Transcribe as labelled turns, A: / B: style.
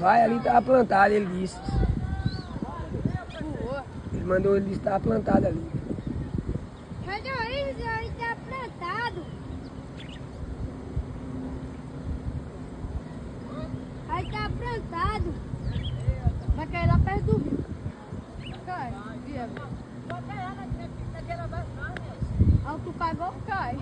A: Vai, ali estava plantado, ele disse. Ele mandou, ele disse que estava plantado ali.
B: Cadê isso? Aí está plantado. Aí está plantado. Vai cair lá perto do rio. Cai, via. Vai cair lá naquela das carnes. Aí tu pagou, cai.